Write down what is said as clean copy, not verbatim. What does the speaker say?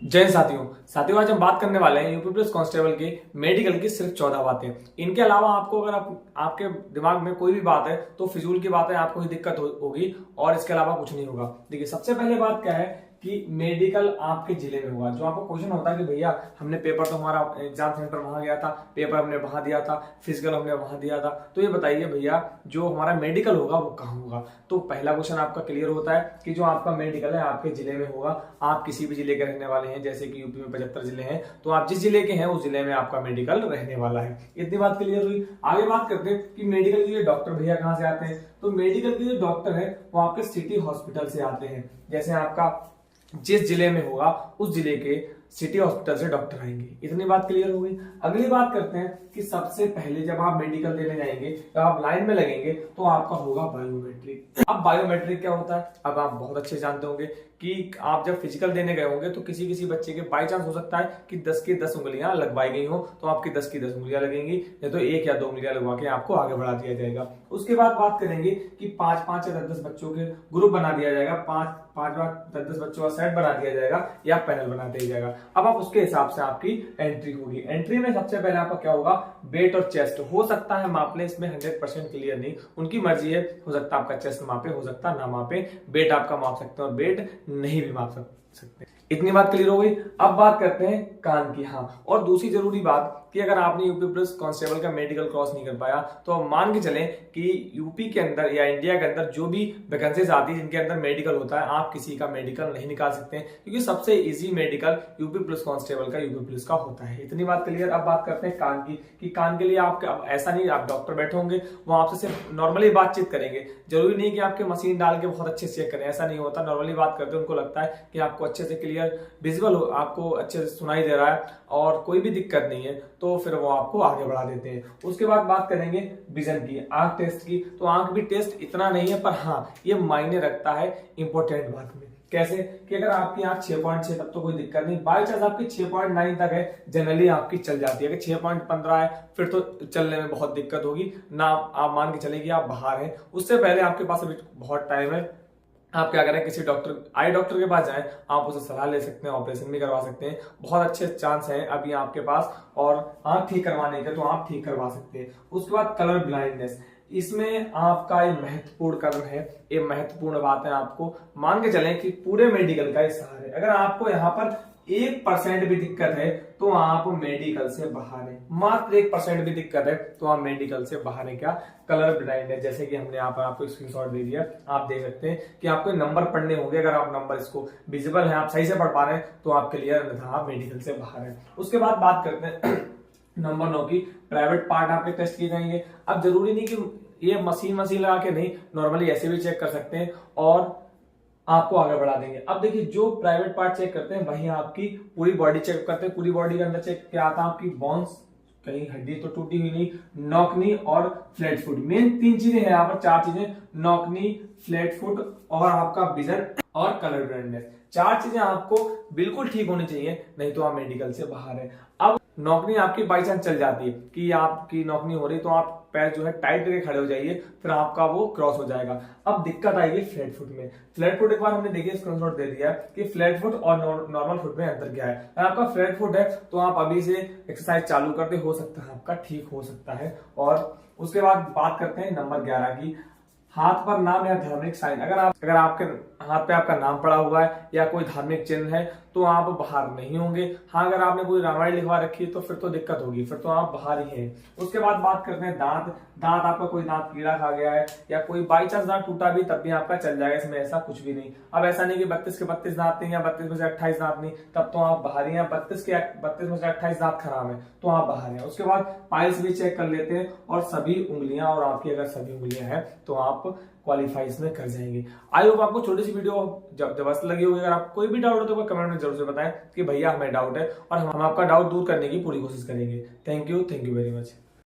जय साथियों आज हम बात करने वाले हैं यूपी पुलिस कांस्टेबल के मेडिकल की सिर्फ 14 बातें। इनके अलावा आपको अगर आपके दिमाग में कोई भी बात है तो फिजूल की बात है, आपको ही दिक्कत होगी और इसके अलावा कुछ नहीं होगा। देखिए, सबसे पहले बात क्या है कि मेडिकल आपके जिले में होगा। जो आपको क्वेश्चन होता है कि भैया हमने पेपर तो हमारा एग्जाम सेंटर वहां गया था, पेपर हमने वहां दिया था, फिजिकल हमने वहां दिया था, तो ये बताइए भैया जो हमारा मेडिकल होगा वो कहाँ होगा। तो पहला क्वेश्चन आपका क्लियर होता है कि जो आपका मेडिकल है आपके जिले में होगा। आप किसी भी जिले के रहने वाले हैं, जैसे कि यूपी में 75 जिले हैं, तो आप जिस जिले के हैं उस जिले में आपका मेडिकल रहने वाला है। इतनी बात क्लियर हुई। आगे बात करते हैं कि मेडिकल के लिए डॉक्टर भैया कहाँ से आते हैं। तो मेडिकल के जो डॉक्टर है वो आपके सिटी हॉस्पिटल से आते हैं। जैसे आपका जिस जिले में होगा उस जिले के सिटी हॉस्पिटल से डॉक्टर आएंगे। इतनी बात क्लियर हो गई। अगली बात करते हैं कि सबसे पहले जब आप मेडिकल देने जाएंगे, जब आप लाइन में लगेंगे तो आपका होगा बायोमेट्रिक। अब बायोमेट्रिक क्या होता है, अब आप बहुत अच्छे जानते होंगे कि आप जब फिजिकल देने गए होंगे तो किसी किसी बच्चे के बाई चांस हो सकता है कि 10 की 10 उंगलियां लगवाई गई हो, तो आपकी 10 की 10 उंगलियां लगेंगी, या तो 1 या 2 उंगलियां लगवा के आपको आगे बढ़ा दिया जाएगा। उसके बाद बात करेंगे कि 5-5 या 10-10 बच्चों के ग्रुप बना दिया जाएगा, 5-5 10-10 बच्चों का सेट बना दिया जाएगा या पैनल बना दिया जाएगा। अब आप उसके हिसाब से आपकी एंट्री होगी। एंट्री में सबसे पहले आपका क्या होगा, वेट और चेस्ट हो सकता है माप ले, इसमें 100% क्लियर नहीं, उनकी मर्जी है। हो सकता है आपका चेस्ट मापे, हो सकता है ना मापे। वेट आपका माप सकते हैं और वेट नहीं भी माप सकते। इतनी बात क्लियर हो गई। अब बात करते हैं कान की। हाँ, और दूसरी जरूरी बात कि अगर आपने यूपी पुलिस कांस्टेबल का मेडिकल क्रॉस नहीं कर पाया तो आप मान के चलें कि यूपी के अंदर या इंडिया के अंदर जो भी वैकेंसीज आती है जिनके अंदर मेडिकल होता है, आप किसी का मेडिकल नहीं निकाल सकते हैं, क्योंकि सबसे easy medical UP police constable का यूपी पुलिस का होता है। इतनी बात क्लियर। अब बात करते हैं कान की कि कान के लिए आपके अब ऐसा नहीं आप डॉक्टर बैठे होंगे वो आपसे सिर्फ नॉर्मली बातचीत करेंगे। जरूरी नहीं कि आपके मशीन डाल के बहुत अच्छे से चेक करें, ऐसा नहीं होता। नॉर्मली बात करते हैं, उनको लगता है कि आपको अच्छे से क्लियर विजुअल हो, आपको अच्छे से सुनाई दे रहा है और कोई भी दिक्कत नहीं है, तो फिर वो आपको आगे बढ़ा देते हैं। उसके बाद बात करेंगे विजन की, आंख टेस्ट की। तो आंख भी टेस्ट इतना नहीं है, पर हाँ ये मायने रखता है इंपॉर्टेंट बात में। कैसे कि अगर आपकी आंख 6.6 तब तो कोई दिक्कत नहीं, बाई चांस आपकी 6.9 तक है, जनरली आपकी चल जाती है। अगर 6.15 है फिर तो चलने में बहुत दिक्कत होगी ना। आप मान के चले कि आप बाहर हैं, उससे पहले आपके पास अभी बहुत टाइम है। आप क्या करें, किसी डॉक्टर, आई डॉक्टर के पास जाएं, आप उसे सलाह ले सकते हैं, ऑपरेशन भी करवा सकते हैं। बहुत अच्छे चांस हैं अभी आपके पास, और आंख ठीक करवाने के तो आप ठीक करवा सकते हैं। उसके बाद कलर ब्लाइंडनेस, इसमें आपका ये महत्वपूर्ण कदम है, ये महत्वपूर्ण बात है। आपको मान के चलें कि पूरे मेडिकल का हिस्सा है। अगर आपको यहाँ पर 1% भी दिक्कत है तो आप मेडिकल से बाहर है। मात्र 1% भी दिक्कत है तो आप मेडिकल से बाहर है। क्या, कलर ब्लाइंड है। जैसे कि हमने यहाँ पर आपको स्क्रीनशॉट दे दिया, आप देख सकते हैं कि आपको नंबर पढ़ने होंगे। अगर आप नंबर इसको विजिबल है, आप सही से पढ़ पा रहे हैं तो आप क्लियर, अन्यथा आप मेडिकल से बाहर है। उसके बाद बात करते हैं नंबर 9 की, प्राइवेट पार्ट आपके टेस्ट किए जाएंगे। अब जरूरी नहीं कि ये मशीन लगा के नहीं, नॉर्मली ऐसे भी चेक कर सकते हैं और आपको आगे बढ़ा देंगे। अब देखिए, जो प्राइवेट पार्ट चेक करते हैं वही आपकी पूरी बॉडी चेक करते हैं। पूरी बॉडी के अंदर चेक क्या आता है, आपकी बोन्स, कहीं हड्डी तो टूटी हुई नहीं, नौकनी और फ्लैट फुट। मेन 3 चीजें हैं यहाँ पर, 4 चीजें, नौकनी, फ्लैट फुट और आपका विजन और कलर ब्लाइंडनेस। 4 चीजें आपको बिल्कुल ठीक होनी चाहिए, नहीं तो आप मेडिकल से बाहर है। अब नौकनी आपकी बाई चांस चल जाती है कि आपकी नौकनी हो रही, तो आप पैर जो है टाइट करके खड़े हो जाइए, फिर आपका वो क्रॉस हो जाएगा। अब दिक्कत आएगी फ्लैट फुट में। फ्लैट फुट एक बार हमने देखिए स्क्रीनशॉट दे दिया कि फ्लैट फुट और नॉर्मल फुट में अंतर क्या है। अगर आपका फ्लैट फुट है तो आप अभी से एक्सरसाइज चालू करते, हो सकता है आपका ठीक हो सकता है। और उसके बाद बात करते हैं नंबर 11 की, हाथ पर नाम या धार्मिक साइन। अगर आपके हाथ पे आपका नाम पड़ा हुआ है या कोई धार्मिक चिन्ह है तो आप बाहर नहीं होंगे। हाँ, अगर आपने कोई रामायण लिखवा रखी है तो फिर तो दिक्कत होगी, फिर तो आप बाहर ही हैं। उसके बाद बात करते हैं दांत। दांत आपका कोई दांत कीड़ा खा गया है या कोई बाई चांस दांत टूटा भी, तब भी आपका चल जाएगा, इसमें ऐसा कुछ भी नहीं। अब ऐसा नहीं कि 32 के 32 दांत नहीं या 32 में से 28 दांत नहीं, तब तो आप बाहर ही हैं। 32 में से 28 दांत खराब है तो आप बाहर हैं। उसके बाद पाइल्स भी चेक कर लेते हैं और सभी उंगलियां, और आपकी अगर सभी उंगलियां हैं तो आप क्वालिफाई इसमें कर जाएंगे। आई होप आपको छोटी सी वीडियो जबरदस्त लगी होगी। अगर आपको कोई भी डाउट हो तो कमेंट में जरूर से बताएं कि भैया हमें डाउट है, और हम आपका डाउट दूर करने की पूरी कोशिश करेंगे। Thank you very much.